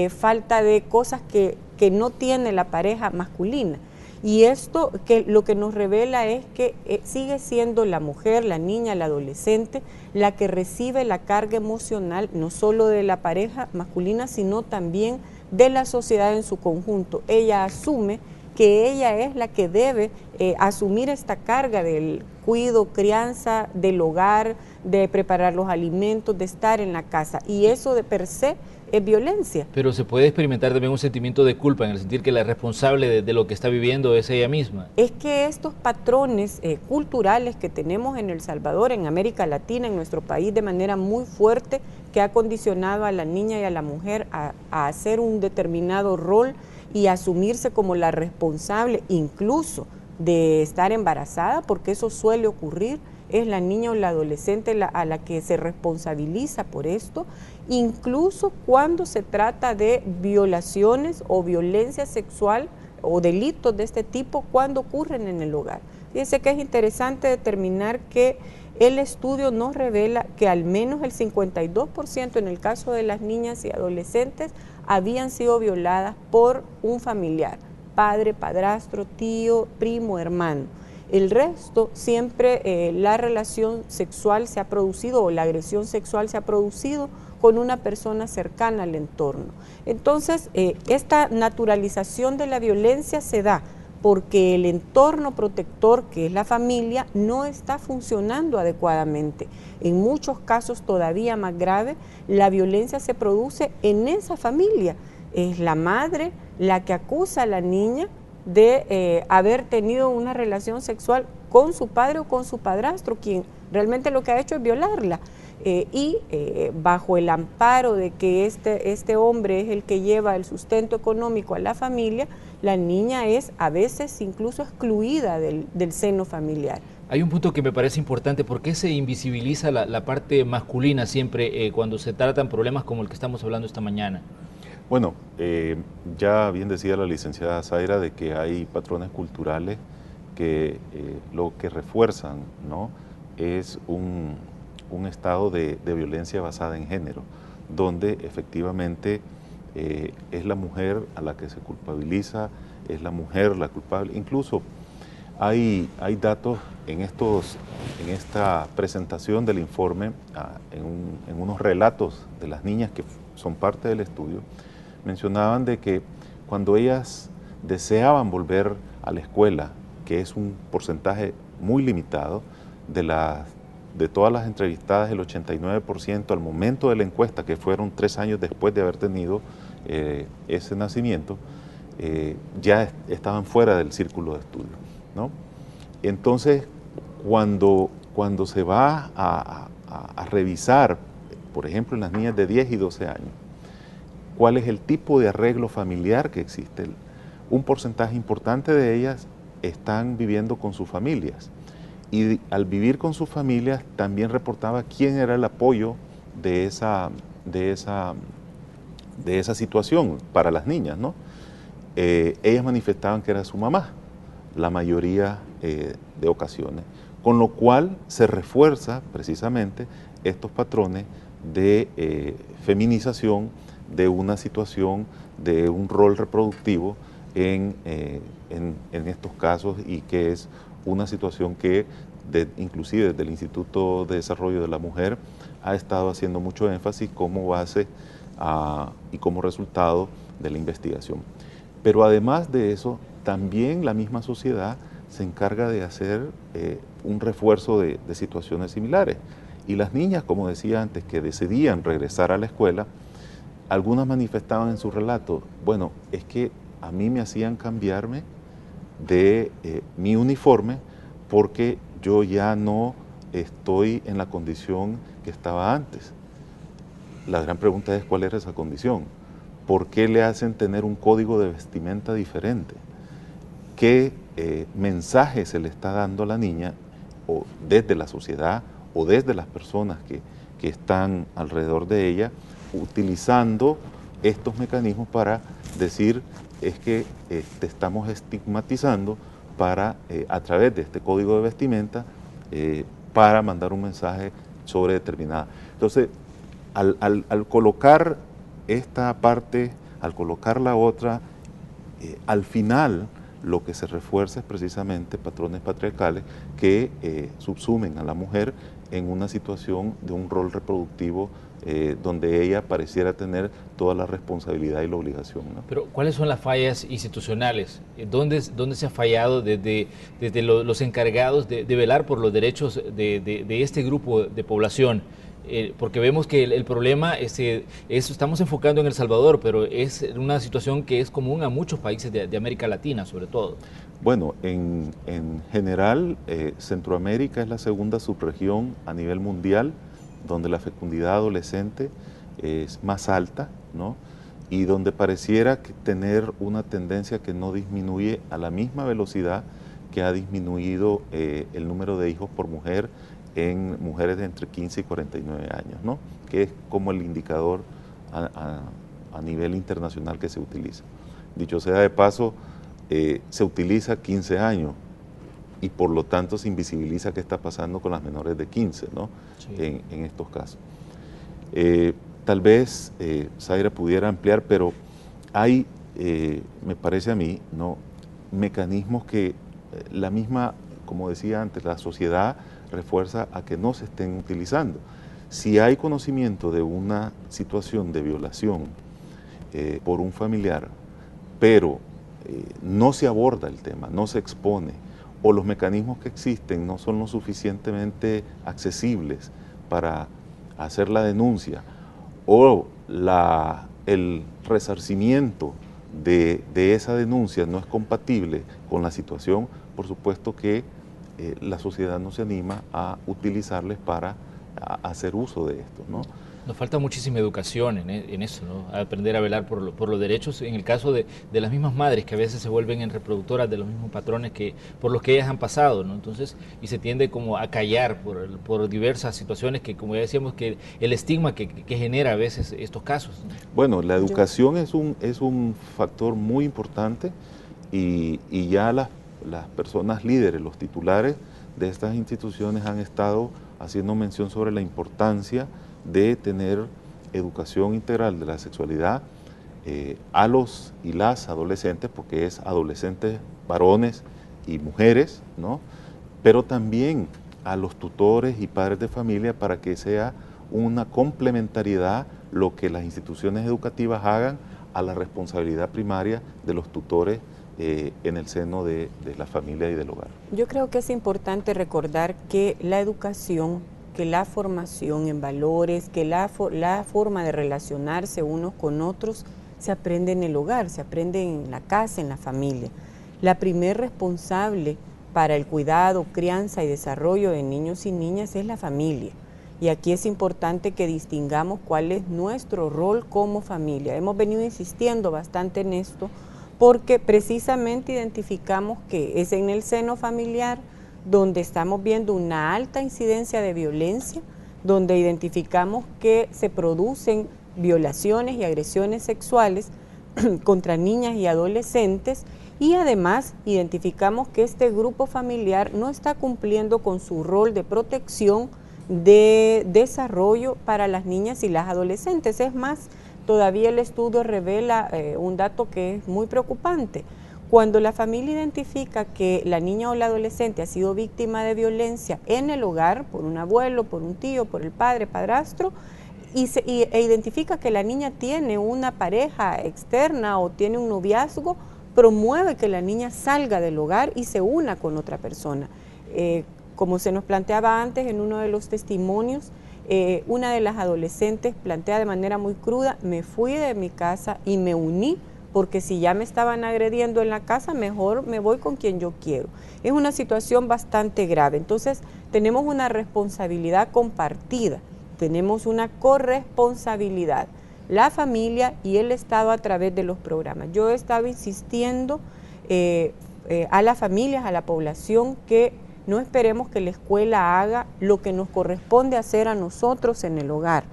falta de cosas que no tiene la pareja masculina. Y esto lo que nos revela es que sigue siendo la mujer, la niña, la adolescente, la que recibe la carga emocional, no solo de la pareja masculina, sino también de la sociedad en su conjunto. Ella asume que ella es la que debe asumir esta carga del cuidado, crianza, del hogar, de preparar los alimentos, de estar en la casa, y eso de per se es violencia. Pero se puede experimentar también un sentimiento de culpa en el sentir que la responsable de lo que está viviendo es ella misma. Es que estos patrones culturales que tenemos en El Salvador, en América Latina, en nuestro país de manera muy fuerte, que ha condicionado a la niña y a la mujer a hacer un determinado rol y asumirse como la responsable incluso de estar embarazada, porque eso suele ocurrir, es la niña o la adolescente a la que se responsabiliza por esto, incluso cuando se trata de violaciones o violencia sexual o delitos de este tipo cuando ocurren en el hogar. Fíjense que es interesante determinar que el estudio nos revela que al menos el 52% en el caso de las niñas y adolescentes habían sido violadas por un familiar, padre, padrastro, tío, primo, hermano. El resto siempre la relación sexual se ha producido o la agresión sexual se ha producido con una persona cercana al entorno. Entonces, esta naturalización de la violencia se da porque el entorno protector, que es la familia, no está funcionando adecuadamente. En muchos casos todavía más grave, la violencia se produce en esa familia. Es la madre la que acusa a la niña de haber tenido una relación sexual con su padre o con su padrastro, quien realmente lo que ha hecho es violarla. Bajo el amparo de que este hombre es el que lleva el sustento económico a la familia, la niña es a veces incluso excluida del seno familiar. Hay un punto que me parece importante: ¿por qué se invisibiliza la parte masculina siempre cuando se tratan problemas como el que estamos hablando esta mañana? Bueno, ya bien decía la licenciada Zaira de que hay patrones culturales que lo que refuerzan, ¿no?, es un estado de violencia basada en género, donde efectivamente es la mujer a la que se culpabiliza, es la mujer la culpable. Incluso hay datos en esta presentación del informe, en unos relatos de las niñas que son parte del estudio, mencionaban de que cuando ellas deseaban volver a la escuela, que es un porcentaje muy limitado, de todas las entrevistadas, el 89% al momento de la encuesta, que fueron 3 años después de haber tenido ese nacimiento, ya estaban fuera del círculo de estudio, ¿no? Entonces, cuando se va a revisar, por ejemplo, en las niñas de 10 y 12 años, cuál es el tipo de arreglo familiar que existe. Un porcentaje importante de ellas están viviendo con sus familias, y al vivir con sus familias también reportaba quién era el apoyo de esa situación para las niñas, ¿no? Ellas manifestaban que era su mamá, la mayoría de ocasiones, con lo cual se refuerza precisamente estos patrones de feminización de una situación, de un rol reproductivo en estos casos, y que es una situación que inclusive desde el Instituto de Desarrollo de la Mujer ha estado haciendo mucho énfasis como base y como resultado de la investigación. Pero además de eso, también la misma sociedad se encarga de hacer un refuerzo de situaciones similares. Y las niñas, como decía antes, que decidían regresar a la escuela, algunas manifestaban en su relato, bueno, es que a mí me hacían cambiarme de mi uniforme porque yo ya no estoy en la condición que estaba antes. La gran pregunta es, ¿cuál era esa condición? ¿Por qué le hacen tener un código de vestimenta diferente? ¿Qué mensaje se le está dando a la niña, o desde la sociedad o desde las personas que están alrededor de ella, utilizando estos mecanismos para decir, es que te estamos estigmatizando para, a través de este código de vestimenta, para mandar un mensaje sobre determinada? Entonces, al colocar esta parte, al colocar la otra, al final lo que se refuerza es precisamente patrones patriarcales que subsumen a la mujer en una situación de un rol reproductivo donde ella pareciera tener toda la responsabilidad y la obligación, ¿no? Pero, ¿cuáles son las fallas institucionales? ¿Dónde se ha fallado desde los encargados de velar por los derechos de este grupo de población? Porque vemos que el problema estamos enfocando en El Salvador, pero es una situación que es común a muchos países de América Latina, sobre todo. Bueno, en general, Centroamérica es la segunda subregión a nivel mundial donde la fecundidad adolescente es más alta, ¿no? Y donde pareciera tener una tendencia que no disminuye a la misma velocidad que ha disminuido el número de hijos por mujer en mujeres de entre 15 y 49 años, ¿no? Que es como el indicador a nivel internacional que se utiliza. Dicho sea de paso, se utiliza 15 años y por lo tanto se invisibiliza qué está pasando con las menores de 15, ¿no? Sí. En estos casos. Tal vez Zaira pudiera ampliar, pero hay, me parece a mí, ¿no?, mecanismos que la misma, como decía antes, la sociedad refuerza a que no se estén utilizando. Si hay conocimiento de una situación de violación por un familiar, pero no se aborda el tema, no se expone, o los mecanismos que existen no son lo suficientemente accesibles para hacer la denuncia, o el resarcimiento de esa denuncia no es compatible con la situación, por supuesto que la sociedad no se anima a utilizarles para hacer uso de esto, ¿no? Nos falta muchísima educación en eso, ¿no? A aprender a velar por los derechos, en el caso de las mismas madres que a veces se vuelven en reproductoras de los mismos patrones por los que ellas han pasado, ¿no? Entonces, y se tiende como a callar por diversas situaciones que, como ya decíamos, que el estigma que genera a veces estos casos, ¿no? Bueno, la educación es un factor muy importante y ya las personas líderes, los titulares de estas instituciones han estado haciendo mención sobre la importancia de tener educación integral de la sexualidad a los y las adolescentes, porque es adolescentes varones y mujeres, ¿no? Pero también a los tutores y padres de familia, para que sea una complementariedad lo que las instituciones educativas hagan a la responsabilidad primaria de los tutores en el seno de la familia y del hogar. Yo creo que es importante recordar que la educación, que la formación en valores, que la forma de relacionarse unos con otros se aprende en el hogar, se aprende en la casa, en la familia. La primer responsable para el cuidado, crianza y desarrollo de niños y niñas es la familia. Y aquí es importante que distingamos cuál es nuestro rol como familia. Hemos venido insistiendo bastante en esto porque precisamente identificamos que es en el seno familiar donde estamos viendo una alta incidencia de violencia, donde identificamos que se producen violaciones y agresiones sexuales contra niñas y adolescentes, y además identificamos que este grupo familiar no está cumpliendo con su rol de protección, de desarrollo para las niñas y las adolescentes. Es más, todavía el estudio revela un dato que es muy preocupante. Cuando la familia identifica que la niña o la adolescente ha sido víctima de violencia en el hogar, por un abuelo, por un tío, por el padre, padrastro, e identifica que la niña tiene una pareja externa o tiene un noviazgo, promueve que la niña salga del hogar y se una con otra persona. Como se nos planteaba antes en uno de los testimonios, una de las adolescentes plantea de manera muy cruda: me fui de mi casa y me uní, porque si ya me estaban agrediendo en la casa, mejor me voy con quien yo quiero. Es una situación bastante grave. Entonces, tenemos una responsabilidad compartida, tenemos una corresponsabilidad, la familia y el Estado a través de los programas. Yo he estado insistiendo a las familias, a la población, que no esperemos que la escuela haga lo que nos corresponde hacer a nosotros en el hogar.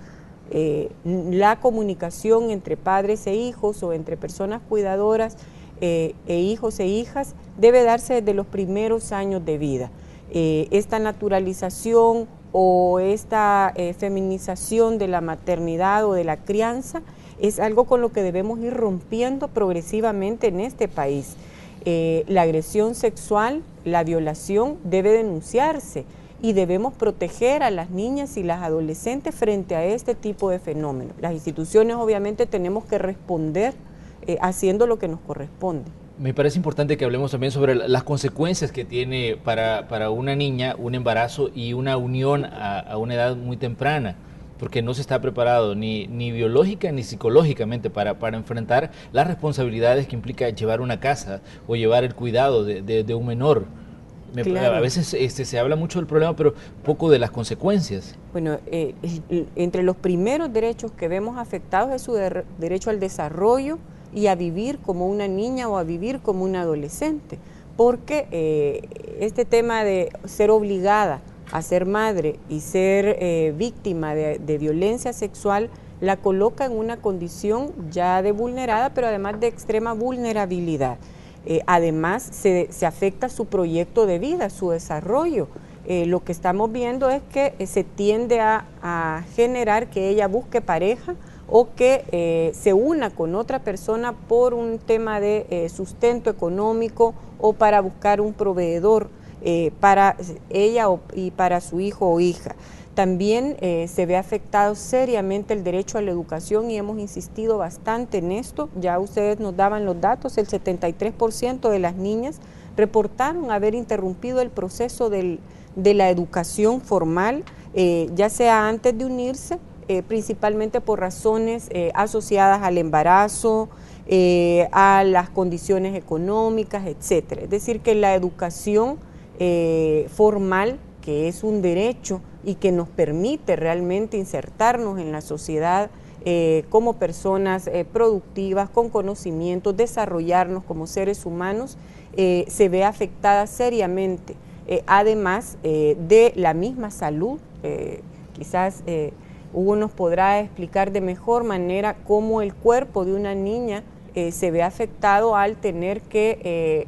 La comunicación entre padres e hijos o entre personas cuidadoras e hijos e hijas debe darse desde los primeros años de vida. Esta naturalización o esta feminización de la maternidad o de la crianza es algo con lo que debemos ir rompiendo progresivamente en este país. La agresión sexual, la violación debe denunciarse y debemos proteger a las niñas y las adolescentes frente a este tipo de fenómenos. Las instituciones obviamente tenemos que responder haciendo lo que nos corresponde. Me parece importante que hablemos también sobre las consecuencias que tiene para una niña un embarazo y una unión a una edad muy temprana, porque no se está preparado ni biológica ni psicológicamente para enfrentar las responsabilidades que implica llevar una casa o llevar el cuidado de un menor. Claro. A veces se habla mucho del problema, pero poco de las consecuencias. Bueno, entre los primeros derechos que vemos afectados es su derecho al desarrollo y a vivir como una niña o a vivir como una adolescente, porque este tema de ser obligada a ser madre y ser víctima de violencia sexual la coloca en una condición ya de vulnerada, pero además de extrema vulnerabilidad. Además se afecta su proyecto de vida, su desarrollo. Lo que estamos viendo es que se tiende a generar que ella busque pareja o que se una con otra persona por un tema de sustento económico o para buscar un proveedor para ella y para su hijo o hija. También se ve afectado seriamente el derecho a la educación y hemos insistido bastante en esto. Ya ustedes nos daban los datos, el 73% de las niñas reportaron haber interrumpido el proceso de la educación formal, ya sea antes de unirse, principalmente por razones asociadas al embarazo, a las condiciones económicas, etcétera. Es decir, que la educación formal, que es un derecho y que nos permite realmente insertarnos en la sociedad como personas productivas, con conocimientos, desarrollarnos como seres humanos, se ve afectada seriamente, además de la misma salud. Quizás Hugo nos podrá explicar de mejor manera cómo el cuerpo de una niña se ve afectado al tener que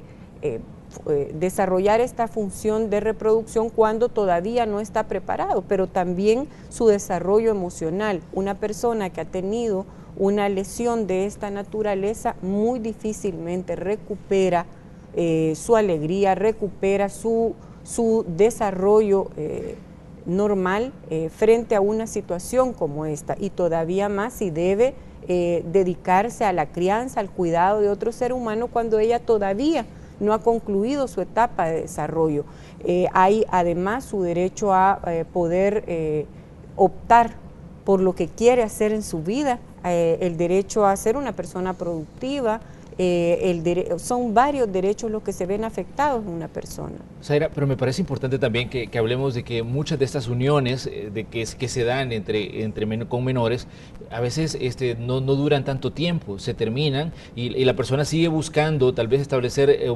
desarrollar esta función de reproducción cuando todavía no está preparado, pero también su desarrollo emocional. Una persona que ha tenido una lesión de esta naturaleza muy difícilmente recupera su alegría, recupera su desarrollo normal frente a una situación como esta, y todavía más si debe dedicarse a la crianza, al cuidado de otro ser humano cuando ella todavía no ha concluido su etapa de desarrollo. Hay además su derecho a poder optar por lo que quiere hacer en su vida, el derecho a ser una persona productiva, son varios derechos los que se ven afectados en una persona. Zaira, pero me parece importante también que hablemos de que muchas de estas uniones que se dan con menores, a veces no duran tanto tiempo, se terminan y la persona sigue buscando tal vez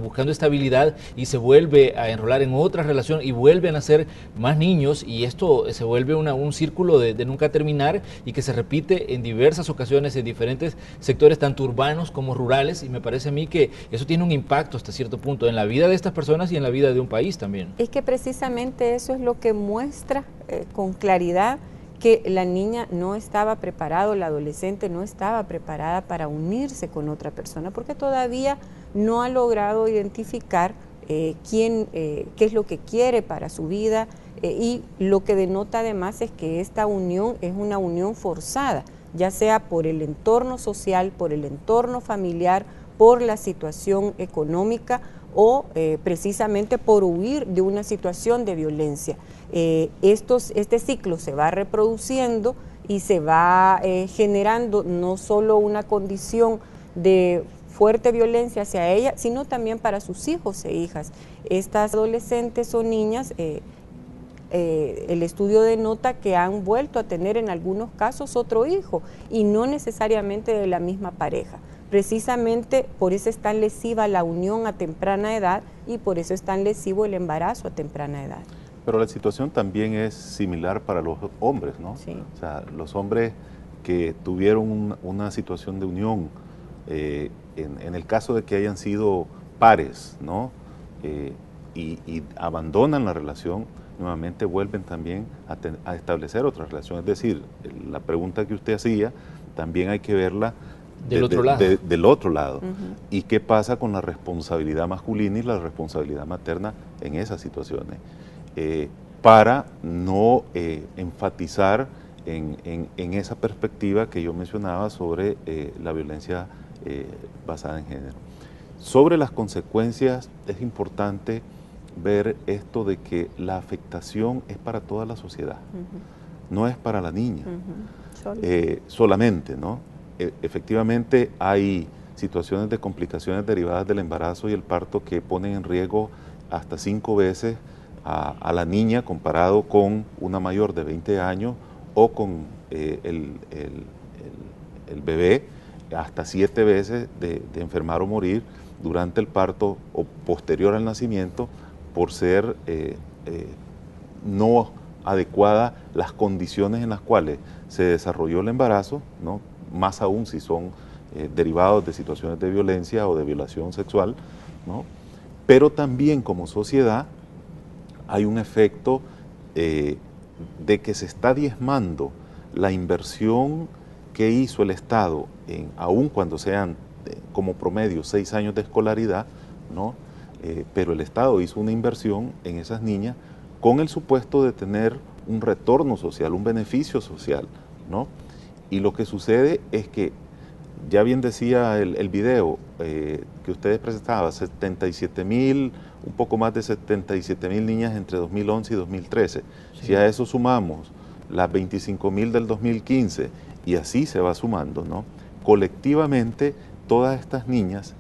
buscando estabilidad y se vuelve a enrolar en otra relación y vuelven a ser más niños, y esto se vuelve un círculo de nunca terminar y que se repite en diversas ocasiones en diferentes sectores, tanto urbanos como rurales, y me parece a mí que eso tiene un impacto hasta cierto punto en la vida de estas personas y en la vida de un país también. Es que precisamente eso es lo que muestra con claridad que la niña no estaba preparada, la adolescente no estaba preparada para unirse con otra persona, porque todavía no ha logrado identificar qué es lo que quiere para su vida, y lo que denota además es que esta unión es una unión forzada, ya sea por el entorno social, por el entorno familiar, por la situación económica o precisamente por huir de una situación de violencia. Este ciclo se va reproduciendo y se va generando no solo una condición de fuerte violencia hacia ella, sino también para sus hijos e hijas. Estas adolescentes o niñas, el estudio denota que han vuelto a tener en algunos casos otro hijo, y no necesariamente de la misma pareja. Precisamente por eso es tan lesiva la unión a temprana edad y por eso es tan lesivo el embarazo a temprana edad. Pero la situación también es similar para los hombres, ¿no? Sí. O sea, los hombres que tuvieron una situación de unión, en el caso de que hayan sido pares, ¿no? Y abandonan la relación, nuevamente vuelven también a establecer otra relación. Es decir, la pregunta que usted hacía, también hay que verla del otro lado. ¿Y qué pasa con la responsabilidad masculina y la responsabilidad materna en esas situaciones? Para no enfatizar en esa perspectiva que yo mencionaba sobre la violencia basada en género. Sobre las consecuencias, es importante ver esto de que la afectación es para toda la sociedad, no es para la niña solamente, ¿no? Efectivamente hay situaciones de complicaciones derivadas del embarazo y el parto que ponen en riesgo hasta 5 veces a la niña comparado con una mayor de 20 años o con el bebé, hasta 7 veces de enfermar o morir durante el parto o posterior al nacimiento por ser no adecuadas las condiciones en las cuales se desarrolló el embarazo, ¿no? Más aún si son derivados de situaciones de violencia o de violación sexual, ¿no? Pero también como sociedad hay un efecto de que se está diezmando la inversión que hizo el Estado, aun cuando sean como promedio 6 años de escolaridad, ¿no? Pero el Estado hizo una inversión en esas niñas con el supuesto de tener un retorno social, un beneficio social, ¿no? Y lo que sucede es que, ya bien decía el video que ustedes presentaban, 77,000, un poco más de 77,000 niñas entre 2011 y 2013. Sí. Si a eso sumamos las 25,000 del 2015, y así se va sumando, ¿no? Colectivamente, todas estas niñas,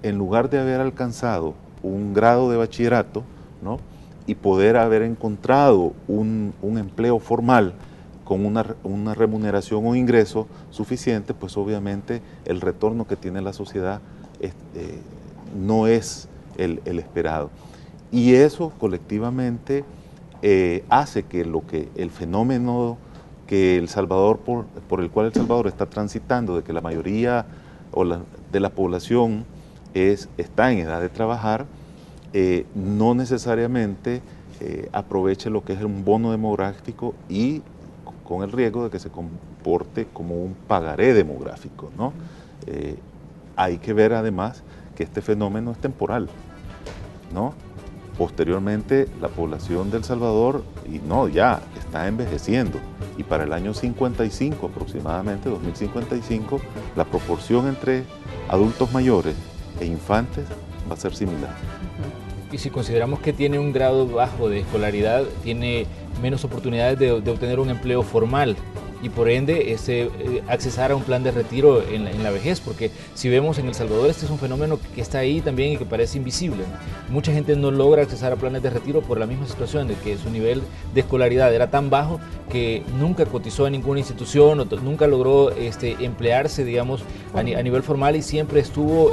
en lugar de haber alcanzado un grado de bachillerato, ¿no? Y poder haber encontrado un empleo formal con una remuneración o ingreso suficiente, pues obviamente el retorno que tiene la sociedad no es el esperado. Y eso colectivamente hace que el fenómeno que El Salvador, por el cual El Salvador está transitando, de que la mayoría de la población está en edad de trabajar, no necesariamente aproveche lo que es un bono demográfico, y con el riesgo de que se comporte como un pagaré demográfico, ¿no? Hay que ver además que este fenómeno es temporal, ¿no? Posteriormente la población de El Salvador ya está envejeciendo, y para el año 55 aproximadamente, 2055, la proporción entre adultos mayores e infantes va a ser similar. Y si consideramos que tiene un grado bajo de escolaridad, tiene menos oportunidades de obtener un empleo formal, y por ende accesar a un plan de retiro en la vejez, porque si vemos en El Salvador este es un fenómeno que está ahí también y que parece invisible, ¿no? Mucha gente no logra accesar a planes de retiro por la misma situación de que su nivel de escolaridad era tan bajo que nunca cotizó en ninguna institución o nunca logró emplearse, digamos, a nivel formal, y siempre estuvo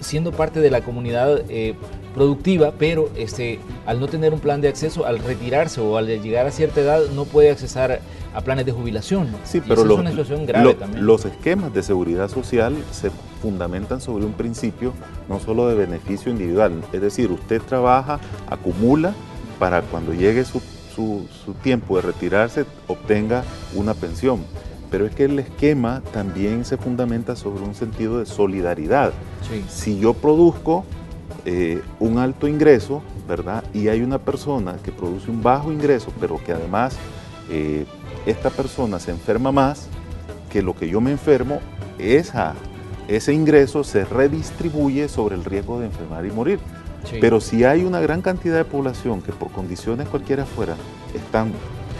siendo parte de la comunidad productiva, pero al no tener un plan de acceso, al retirarse o al llegar a cierta edad, no puede accesar a planes de jubilación. Sí, pero es una situación grave también. Los esquemas de seguridad social se fundamentan sobre un principio no solo de beneficio individual, es decir, usted trabaja, acumula para cuando llegue su tiempo de retirarse obtenga una pensión. Pero es que el esquema también se fundamenta sobre un sentido de solidaridad. Sí. Si yo produzco un alto ingreso, ¿verdad? Y hay una persona que produce un bajo ingreso, pero que además esta persona se enferma más que lo que yo me enfermo, ese ingreso se redistribuye sobre el riesgo de enfermar y morir. Sí. Pero si hay una gran cantidad de población que por condiciones cualquiera fuera están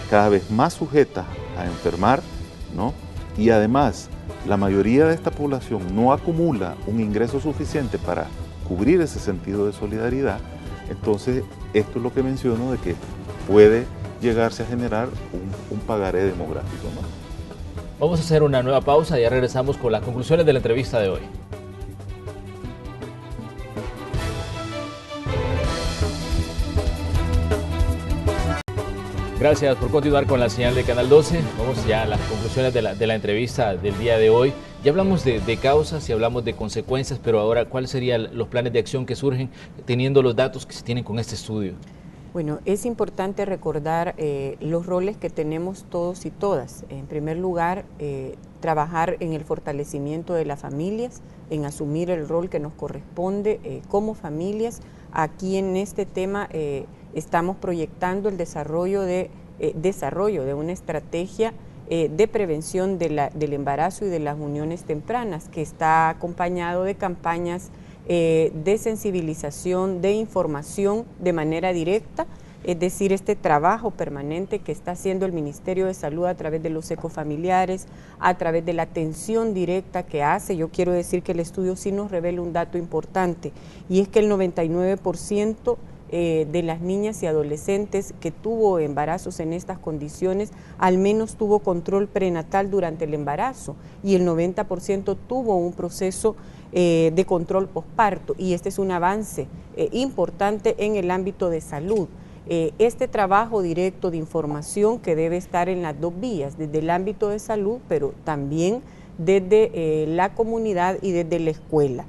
cada vez más sujetas a enfermar, ¿no? Y además la mayoría de esta población no acumula un ingreso suficiente para cubrir ese sentido de solidaridad, entonces esto es lo que menciono de que puede llegarse a generar un pagaré demográfico, ¿no? Vamos a hacer una nueva pausa y ya regresamos con las conclusiones de la entrevista de hoy. Gracias por continuar con la señal de Canal 12. Vamos ya a las conclusiones de la entrevista del día de hoy. Ya hablamos de causas y hablamos de consecuencias, pero ahora, ¿cuáles serían los planes de acción que surgen teniendo los datos que se tienen con este estudio? Bueno, es importante recordar los roles que tenemos todos y todas. En primer lugar, trabajar en el fortalecimiento de las familias, en asumir el rol que nos corresponde como familias. Aquí en este tema estamos proyectando el desarrollo de una estrategia de prevención del embarazo y de las uniones tempranas, que está acompañado de campañas de sensibilización, de información de manera directa, es decir, este trabajo permanente que está haciendo el Ministerio de Salud a través de los ecofamiliares, a través de la atención directa que hace. Yo quiero decir que el estudio sí nos revela un dato importante, y es que el 99% de las niñas y adolescentes que tuvo embarazos en estas condiciones, al menos tuvo control prenatal durante el embarazo, y el 90% tuvo un proceso de control posparto, y este es un avance importante en el ámbito de salud. Este trabajo directo de información que debe estar en las dos vías, desde el ámbito de salud, pero también desde la comunidad y desde la escuela.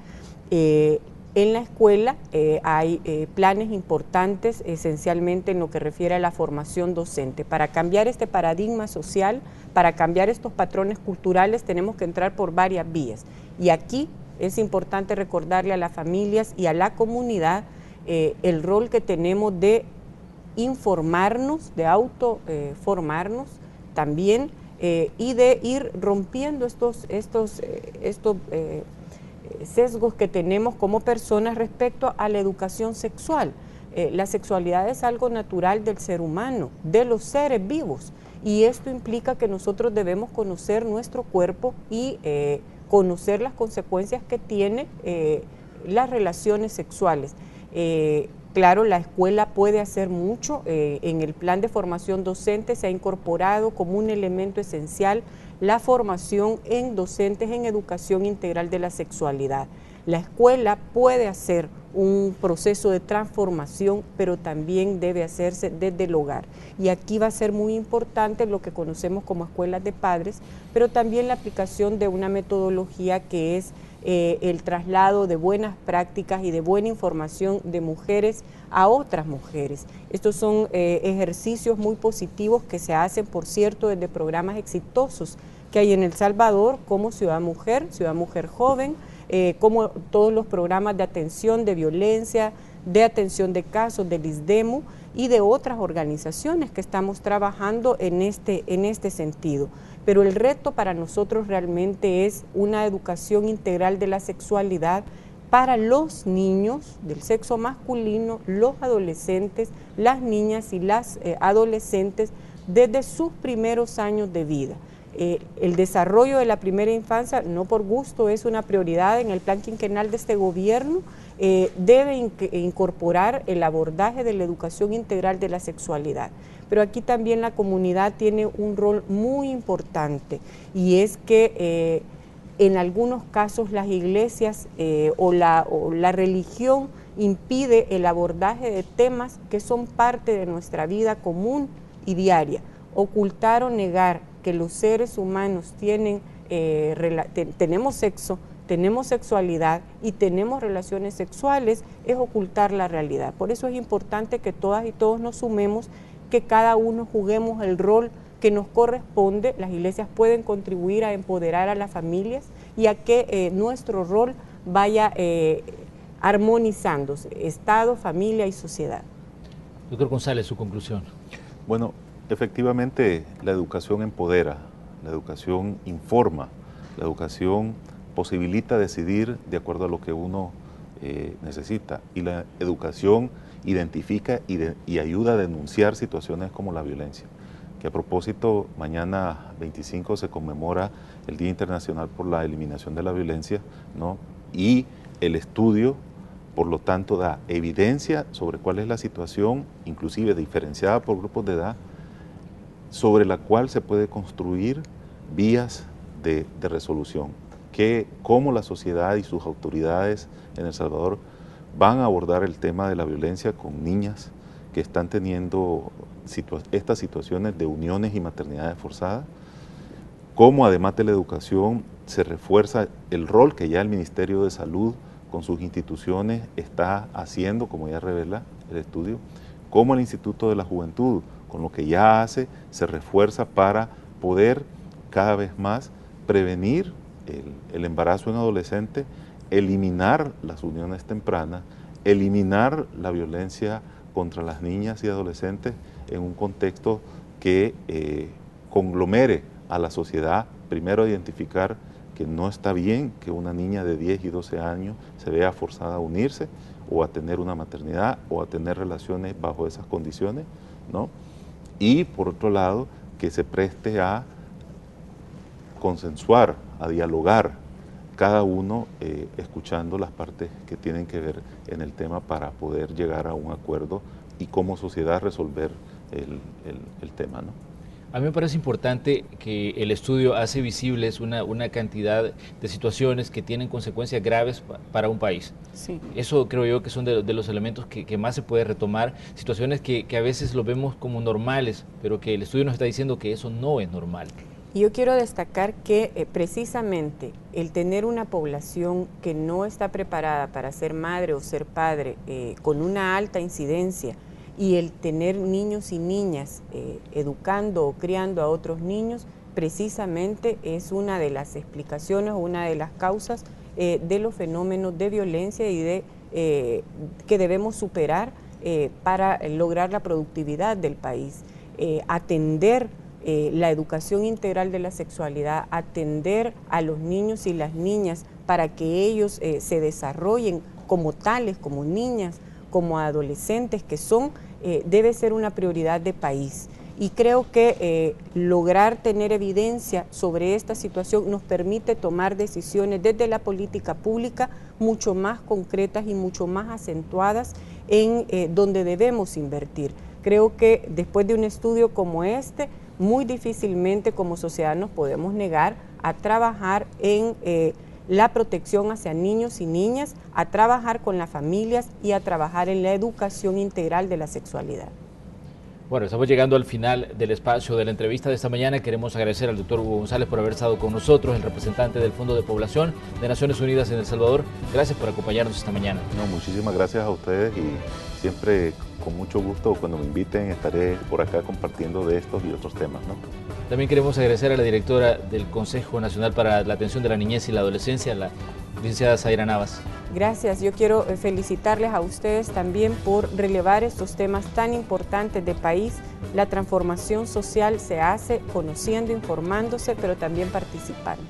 En la escuela hay planes importantes, esencialmente en lo que refiere a la formación docente. Para cambiar este paradigma social, para cambiar estos patrones culturales, tenemos que entrar por varias vías. Y aquí es importante recordarle a las familias y a la comunidad el rol que tenemos de informarnos, de autoformarnos también, y de ir rompiendo estos sesgos que tenemos como personas respecto a la educación sexual. La sexualidad es algo natural del ser humano, de los seres vivos, y esto implica que nosotros debemos conocer nuestro cuerpo y conocer las consecuencias que tiene las relaciones sexuales. Claro, la escuela puede hacer mucho. En el plan de formación docente se ha incorporado como un elemento esencial la formación en docentes en educación integral de la sexualidad. La escuela puede hacer un proceso de transformación, pero también debe hacerse desde el hogar. Y aquí va a ser muy importante lo que conocemos como escuelas de padres, pero también la aplicación de una metodología que es el traslado de buenas prácticas y de buena información de mujeres a otras mujeres. Estos son ejercicios muy positivos que se hacen, por cierto, desde programas exitosos que hay en El Salvador, como Ciudad Mujer Joven, como todos los programas de atención de violencia, de atención de casos del ISDEMU y de otras organizaciones que estamos trabajando en este sentido. Pero el reto para nosotros realmente es una educación integral de la sexualidad para los niños del sexo masculino, los adolescentes, las niñas y las adolescentes, desde sus primeros años de vida. El desarrollo de la primera infancia, no por gusto, es una prioridad en el plan quinquenal de este gobierno. Debe incorporar el abordaje de la educación integral de la sexualidad. Pero aquí también la comunidad tiene un rol muy importante, y es que en algunos casos las iglesias o la religión impide el abordaje de temas que son parte de nuestra vida común y diaria. Ocultar o negar que los seres humanos tenemos sexo, tenemos sexualidad y tenemos relaciones sexuales es ocultar la realidad. Por eso es importante que todas y todos nos sumemos, que cada uno juguemos el rol que nos corresponde. Las iglesias pueden contribuir a empoderar a las familias y a que nuestro rol vaya armonizándose, Estado, familia y sociedad. Doctor González, su conclusión. Bueno, efectivamente la educación empodera, la educación informa, la educación posibilita decidir de acuerdo a lo que uno necesita, y la educación identifica y ayuda a denunciar situaciones como la violencia. Que a propósito, mañana 25 se conmemora el Día Internacional por la Eliminación de la Violencia, ¿no? Y el estudio, por lo tanto, da evidencia sobre cuál es la situación, inclusive diferenciada por grupos de edad, sobre la cual se puede construir vías de resolución. Cómo la sociedad y sus autoridades en El Salvador van a abordar el tema de la violencia con niñas que están teniendo estas situaciones de uniones y maternidades forzadas, cómo además de la educación se refuerza el rol que ya el Ministerio de Salud con sus instituciones está haciendo, como ya revela el estudio, cómo el Instituto de la Juventud, con lo que ya hace, se refuerza para poder cada vez más prevenir el embarazo en adolescente, eliminar las uniones tempranas, eliminar la violencia contra las niñas y adolescentes en un contexto que conglomere a la sociedad. Primero, identificar que no está bien que una niña de 10 y 12 años se vea forzada a unirse o a tener una maternidad o a tener relaciones bajo esas condiciones, ¿no? Y por otro lado, que se preste a consensuar, a dialogar, cada uno escuchando las partes que tienen que ver en el tema para poder llegar a un acuerdo y como sociedad resolver el tema, ¿no? A mí me parece importante que el estudio hace visibles una cantidad de situaciones que tienen consecuencias graves para un país. Sí. Eso creo yo que son de los elementos que más se puede retomar, situaciones que a veces lo vemos como normales, pero que el estudio nos está diciendo que eso no es normal. Y yo quiero destacar que precisamente el tener una población que no está preparada para ser madre o ser padre con una alta incidencia, y el tener niños y niñas educando o criando a otros niños, precisamente es una de las explicaciones o una de las causas de los fenómenos de violencia y que debemos superar para lograr la productividad del país. Atender la educación integral de la sexualidad, atender a los niños y las niñas para que ellos se desarrollen como tales, como niñas, como adolescentes que son, debe ser una prioridad de país. Y creo que lograr tener evidencia sobre esta situación nos permite tomar decisiones desde la política pública mucho más concretas y mucho más acentuadas en donde debemos invertir. Creo que después de un estudio como este, muy difícilmente como sociedad nos podemos negar a trabajar en la protección hacia niños y niñas, a trabajar con las familias y a trabajar en la educación integral de la sexualidad. Bueno, estamos llegando al final del espacio de la entrevista de esta mañana. Queremos agradecer al doctor Hugo González por haber estado con nosotros, el representante del Fondo de Población de Naciones Unidas en El Salvador. Gracias por acompañarnos esta mañana. No, muchísimas gracias a ustedes y siempre con mucho gusto cuando me inviten estaré por acá compartiendo de estos y otros temas, ¿no? También queremos agradecer a la directora del Consejo Nacional para la Atención de la Niñez y la Adolescencia, la licenciada Zaira Navas. Gracias, yo quiero felicitarles a ustedes también por relevar estos temas tan importantes de país. La transformación social se hace conociendo, informándose, pero también participando.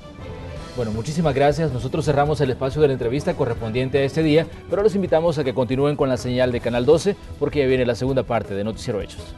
Bueno, muchísimas gracias. Nosotros cerramos el espacio de la entrevista correspondiente a este día, pero los invitamos a que continúen con la señal de Canal 12 porque ya viene la segunda parte de Noticiero Hechos.